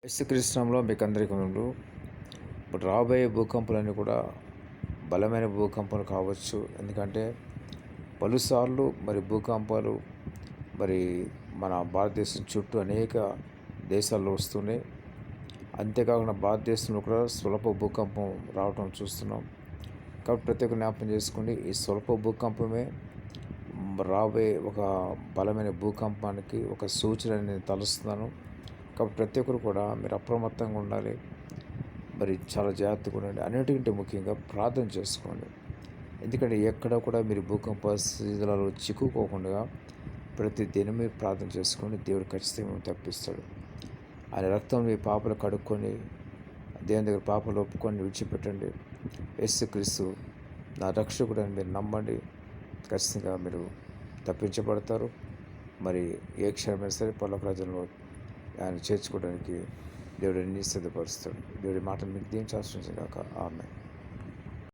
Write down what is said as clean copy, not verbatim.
యేసుక్రీస్తునామంలో మీకు అందరికీ వందనాలు. ఇప్పుడు రాబోయే భూకంపాలన్నీ కూడా బలమైన భూకంపాలు కావచ్చు. ఎందుకంటే పలుసార్లు భూకంపాలు మరి మన భారతదేశం చుట్టూ అనేక దేశాల్లో వస్తున్నాయి. అంతేకాకుండా భారతదేశంలో కూడా స్వల్ప భూకంపం రావటం చూస్తున్నాం. కాబట్టి ప్రతి ఒక్క జ్ఞాపకం చేసుకోండి, ఈ స్వల్ప భూకంపమే రాబోయే ఒక బలమైన భూకంపానికి ఒక సూచన నేను తలుస్తున్నాను. కాబట్టి ప్రతి ఒక్కరు కూడా మీరు అప్రమత్తంగా ఉండాలి, చాలా జాగ్రత్తగా ఉండండి. అన్నిటికంటే ముఖ్యంగా ప్రార్థన చేసుకోండి. ఎందుకంటే ఎక్కడ కూడా మీరు భూకంప శిథిలాలలో చిక్కుకోకుండా ప్రతి దినం మీరు ప్రార్థన చేసుకోండి. దేవుడు ఖచ్చితంగా తప్పిస్తాడు. ఆయన రక్తం మీ పాపలు కడుక్కొని దేవుని దగ్గర పాపలు ఒప్పుకొని విడిచిపెట్టండి. యేసుక్రీస్తు నా రక్షకుడు అని మీరు నమ్మండి. ఖచ్చితంగా మీరు తప్పించబడతారు. ఏ క్షణమైనా సరే పరలోక రాజ్యంలో ఆయన చేర్చుకోవడానికి దేవుడు అన్ని సిద్ధపరుస్తాడు. దేవుడి మాటలు మీకు దీని శాస్త్రం కాక ఆమె.